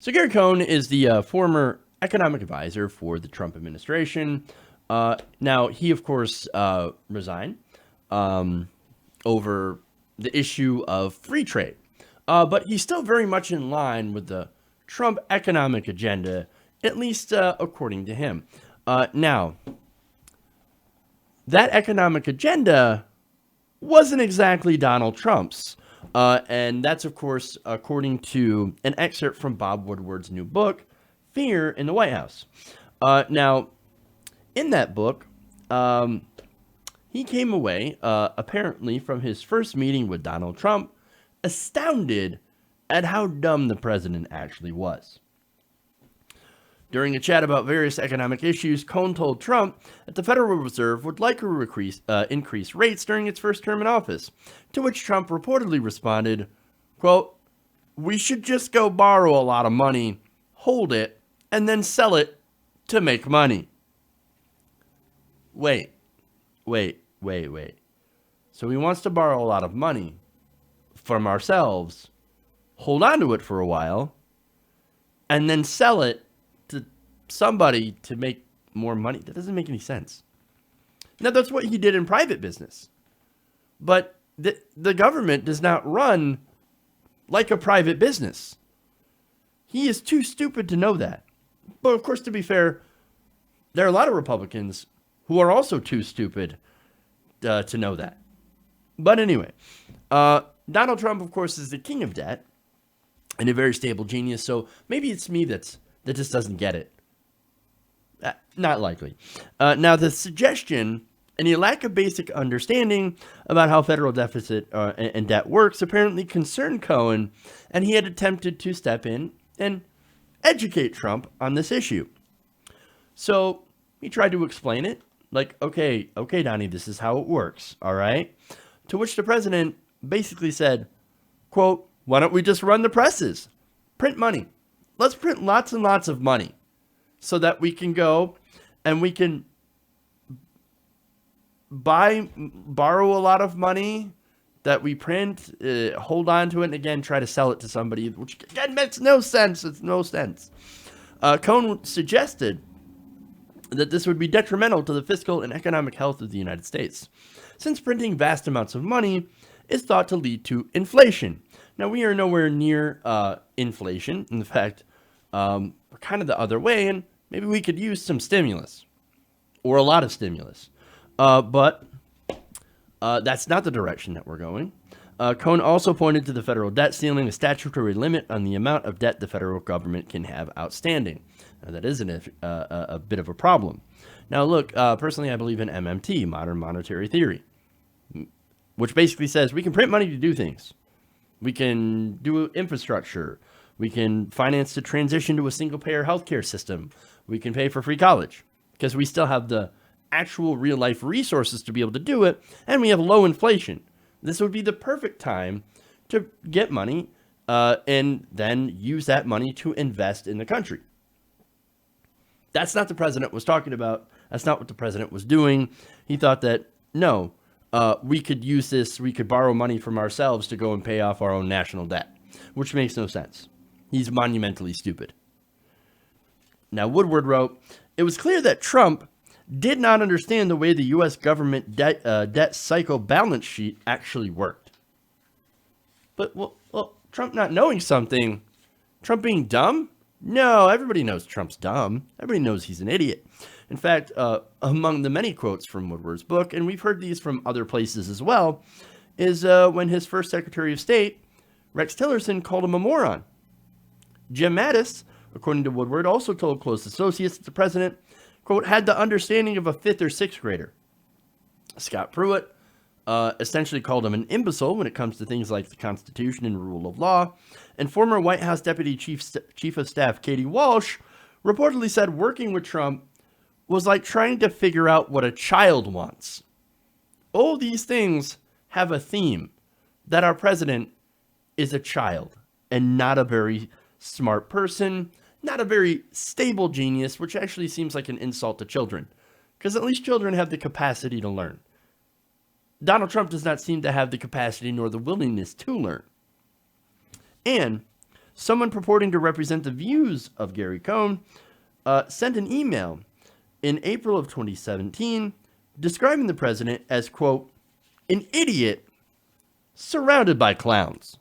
So Gary Cohn is the former economic advisor for the Trump administration. Now, he, of course, resigned over the issue of free trade. But he's still very much in line with the Trump economic agenda, at least according to him. Now, that economic agenda wasn't exactly Donald Trump's. And that's, of course, according to an excerpt from Bob Woodward's new book, Fear in the White House. Now, in that book, he came away, apparently, from his first meeting with Donald Trump, astounded at how dumb the president actually was. During a chat about various economic issues, Cohn told Trump that the Federal Reserve would likely increase rates during its first term in office, to which Trump reportedly responded, quote, "We should just go borrow a lot of money, hold it, and then sell it to make money." Wait. So he wants to borrow a lot of money from ourselves, hold on to it for a while, and then sell it to somebody to make more money. That doesn't make any sense. Now, that's what he did in private business. But the government does not run like a private business. He is too stupid to know that. But of course, to be fair, there are a lot of Republicans who are also too stupid to know that. But anyway, Donald Trump, of course, is the king of debt and a very stable genius. So maybe it's me that just doesn't get it. Not likely. Now, the suggestion and the lack of basic understanding about how federal deficit and debt works apparently concerned Cohn, and he had attempted to step in and educate Trump on this issue. So he tried to explain it, like, okay, Donnie, this is how it works, all right? To which the president basically said, quote, "Why don't we just run the presses? Print money. Let's print lots and lots of money so that we can go and we can borrow a lot of money that we print, hold on to it, and again, try to sell it to somebody, which again makes no sense. It's no sense." Cohn suggested that this would be detrimental to the fiscal and economic health of the United States, since printing vast amounts of money is thought to lead to inflation. Now, we are nowhere near inflation. In fact, we're kind of the other way, and maybe we could use some stimulus or a lot of stimulus. But that's not the direction that we're going. Cohn also pointed to the federal debt ceiling, a statutory limit on the amount of debt the federal government can have outstanding. Now, that is a bit of a problem. Now, look, personally, I believe in MMT, modern monetary theory, which basically says we can print money to do things. We can do infrastructure. We can finance the transition to a single-payer healthcare system. We can pay for free college because we still have the actual real-life resources to be able to do it, and we have low inflation. This would be the perfect time to get money and then use that money to invest in the country. That's not the president was talking about. That's not what the president was doing. He thought that, no, we could use this, we could borrow money from ourselves to go and pay off our own national debt, which makes no sense. He's monumentally stupid. Now, Woodward wrote, "It was clear that Trump did not understand the way the U.S. government debt cycle balance sheet actually worked." But, well, Trump not knowing something, Trump being dumb? No, everybody knows Trump's dumb. Everybody knows he's an idiot. In fact, among the many quotes from Woodward's book, and we've heard these from other places as well, is when his first Secretary of State, Rex Tillerson, called him a moron. Jim Mattis, according to Woodward, also told close associates that the president, quote, had the understanding of a 5th or 6th grader. Scott Pruitt essentially called him an imbecile when it comes to things like the Constitution and rule of law. And former White House Deputy Chief of Staff Katie Walsh reportedly said working with Trump was like trying to figure out what a child wants. All these things have a theme, that our president is a child and not a very smart person, not a very stable genius, which actually seems like an insult to children, because at least children have the capacity to learn. Donald Trump does not seem to have the capacity nor the willingness to learn. And someone purporting to represent the views of Gary Cohn sent an email in April of 2017 describing the president as, quote, an idiot surrounded by clowns.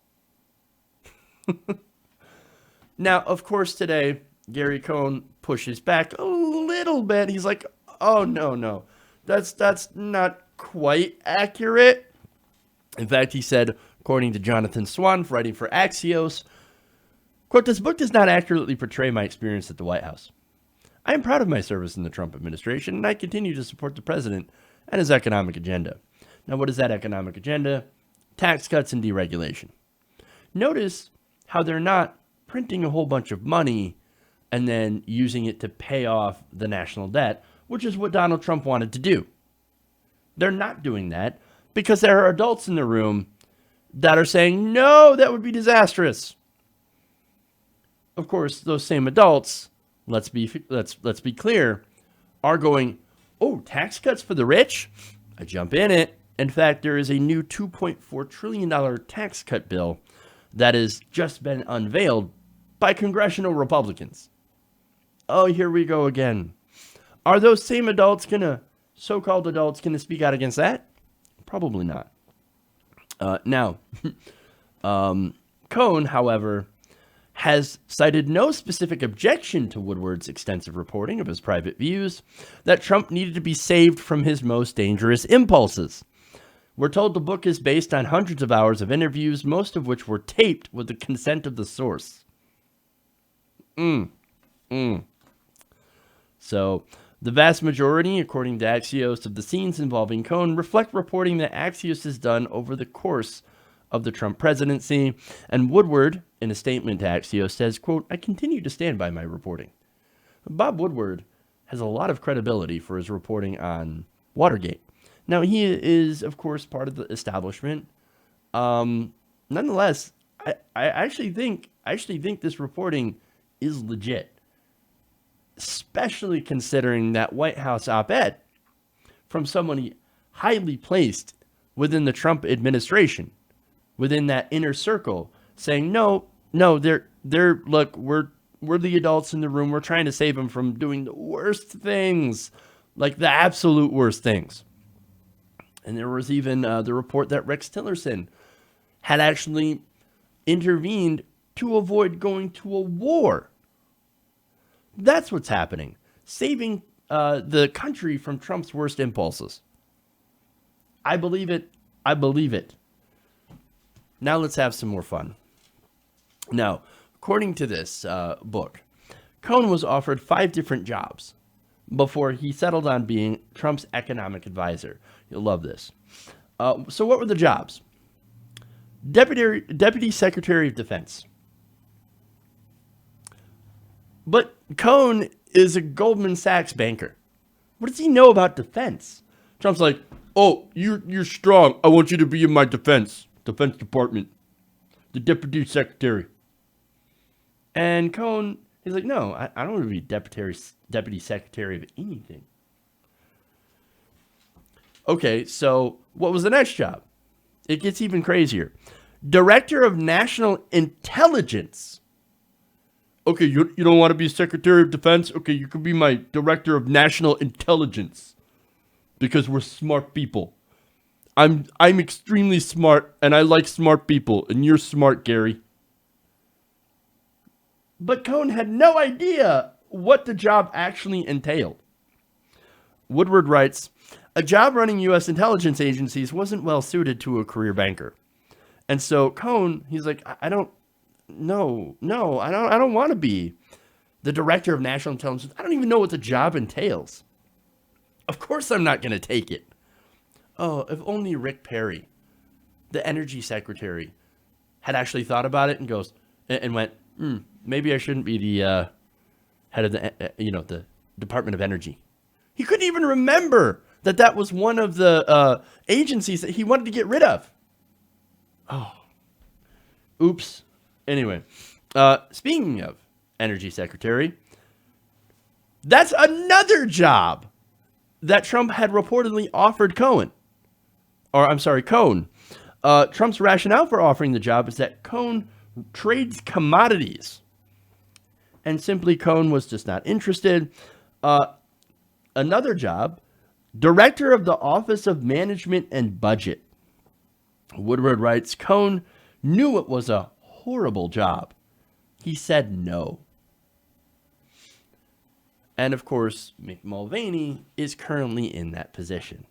Now, of course, today, Gary Cohn pushes back a little bit. He's like, oh, no, that's not quite accurate. In fact, he said, according to Jonathan Swan, writing for Axios, quote, this book does not accurately portray my experience at the White House. I am proud of my service in the Trump administration, and I continue to support the president and his economic agenda. Now, what is that economic agenda? Tax cuts and deregulation. Notice how they're not printing a whole bunch of money and then using it to pay off the national debt, which is what Donald Trump wanted to do. They're not doing that because there are adults in the room that are saying, no, that would be disastrous. Of course, those same adults, let's be clear, are going, oh, tax cuts for the rich? I jump in it. In fact, there is a new $2.4 trillion tax cut bill that has just been unveiled by congressional Republicans. Oh, here we go again. Are those same adults so-called adults, gonna speak out against that? Probably not. Now, Cohn, however, has cited no specific objection to Woodward's extensive reporting of his private views that Trump needed to be saved from his most dangerous impulses. We're told the book is based on hundreds of hours of interviews, most of which were taped with the consent of the source. So, the vast majority, according to Axios, of the scenes involving Cohn reflect reporting that Axios has done over the course of the Trump presidency. And Woodward, in a statement to Axios, says, quote, I continue to stand by my reporting. Bob Woodward has a lot of credibility for his reporting on Watergate. Now, he is, of course, part of the establishment. Nonetheless, I actually think this reporting is legit, especially considering that White House op-ed from somebody highly placed within the Trump administration, within that inner circle, saying, no, they're look, we're the adults in the room. We're trying to save them from doing the worst things, like the absolute worst things. And there was even the report that Rex Tillerson had actually intervened to avoid going to a war. That's what's happening. Saving the country from Trump's worst impulses. I believe it. I believe it. Now let's have some more fun. Now, according to this book, Cohn was offered 5 different jobs before he settled on being Trump's economic advisor. You'll love this. So what were the jobs? Deputy Secretary of Defense. But Cohn is a Goldman Sachs banker. What does he know about defense? Trump's like, oh, you're strong. I want you to be in my defense department, the deputy secretary. And Cohn, he's like, no, I don't want to be deputy secretary of anything. Okay, so what was the next job? It gets even crazier. Director of National Intelligence. Okay, you don't want to be Secretary of Defense? Okay, you can be my Director of National Intelligence. Because we're smart people. I'm extremely smart, and I like smart people, and you're smart, Gary. But Cohn had no idea what the job actually entailed. Woodward writes, a job running U.S. intelligence agencies wasn't well suited to a career banker. And so Cohn, he's like, I don't want to be the Director of National Intelligence. I don't even know what the job entails. Of course I'm not going to take it. Oh, if only Rick Perry, the Energy Secretary, had actually thought about it and went, maybe I shouldn't be the head of the Department of Energy. He couldn't even remember that was one of the agencies that he wanted to get rid of. Oh, oops. Anyway, speaking of Energy Secretary, that's another job that Trump had reportedly offered Cohn. Trump's rationale for offering the job is that Cohn trades commodities. And simply Cohn was just not interested. Another job, director of the Office of Management and Budget. Woodward writes, Cohn knew it was a horrible job. He said no. And of course, Mick Mulvaney is currently in that position.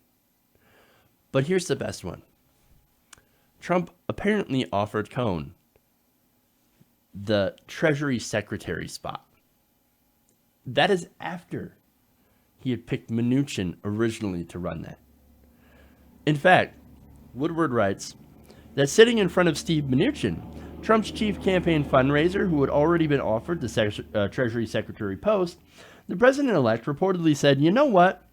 But here's the best one. Trump apparently offered Cohn the Treasury Secretary spot. That is after he had picked Mnuchin originally to run that. In fact, Woodward writes that sitting in front of Steve Mnuchin, Trump's chief campaign fundraiser, who had already been offered the Treasury Secretary post, the president-elect reportedly said, you know what?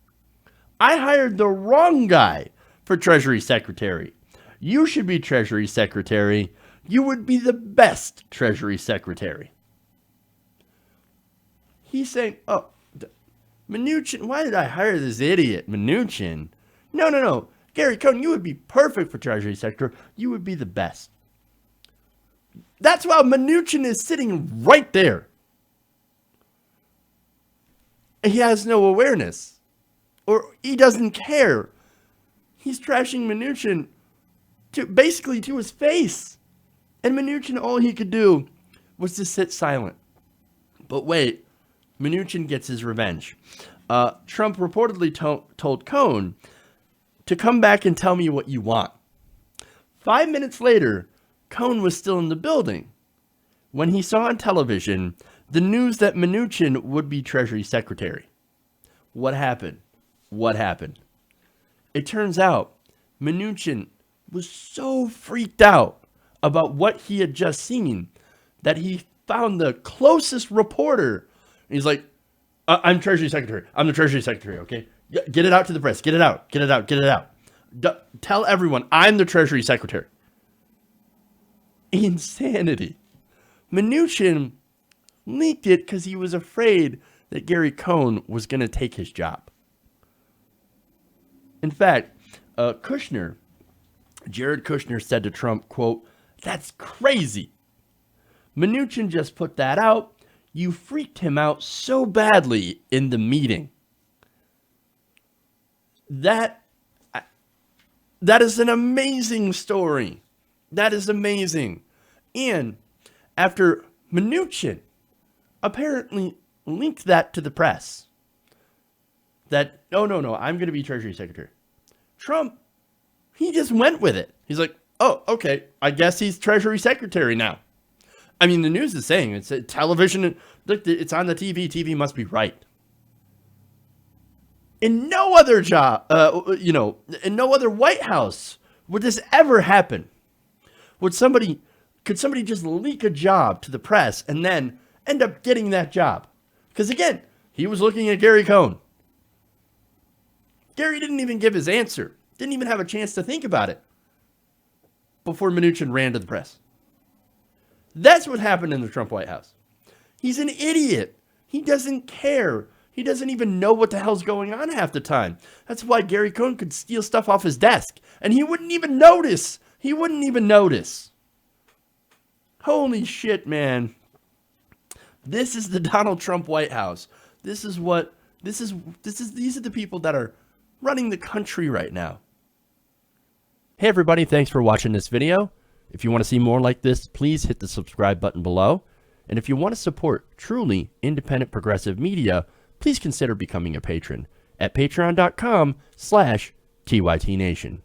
I hired the wrong guy for Treasury Secretary. You should be Treasury Secretary. You would be the best Treasury Secretary. He's saying, oh, Mnuchin, why did I hire this idiot, Mnuchin? No. Gary Cohn, you would be perfect for Treasury Secretary. You would be the best. That's why Mnuchin is sitting right there. He has no awareness. Or he doesn't care. He's trashing Mnuchin basically to his face. And Mnuchin, all he could do was to sit silent. But wait, Mnuchin gets his revenge. Trump reportedly told Cohn to come back and tell me what you want. 5 minutes later, Cohn was still in the building when he saw on television the news that Mnuchin would be Treasury Secretary. What happened? It turns out Mnuchin was so freaked out about what he had just seen that he found the closest reporter. He's like, I'm Treasury Secretary. I'm the Treasury Secretary, okay? Get it out to the press. Get it out. Tell everyone I'm the Treasury Secretary. Insanity. Mnuchin leaked it because he was afraid that Gary Cohn was going to take his job. In fact, Jared Kushner said to Trump, quote, that's crazy. Mnuchin just put that out. You freaked him out so badly in the meeting. That is an amazing story. That is amazing. And after Mnuchin apparently linked that to the press, that, no, I'm going to be Treasury Secretary. Trump, he just went with it. He's like, oh, okay, I guess he's Treasury Secretary now. I mean, the news is saying it's television. Look, it's on the TV. TV must be right. In no other job, in no other White House would this ever happen. Could somebody just leak a job to the press and then end up getting that job? Because again, he was looking at Gary Cohn. Gary didn't even give his answer. Didn't even have a chance to think about it before Mnuchin ran to the press. That's what happened in the Trump White House. He's an idiot. He doesn't care. He doesn't even know what the hell's going on half the time. That's why Gary Cohn could steal stuff off his desk, and he wouldn't even notice. Holy shit, man. This is the Donald Trump White House. These are the people that are running the country right now. Hey everybody, thanks for watching this video. If you want to see more like this, please hit the subscribe button below. And if you want to support truly independent progressive media, please consider becoming a patron at patreon.com/TYTNation.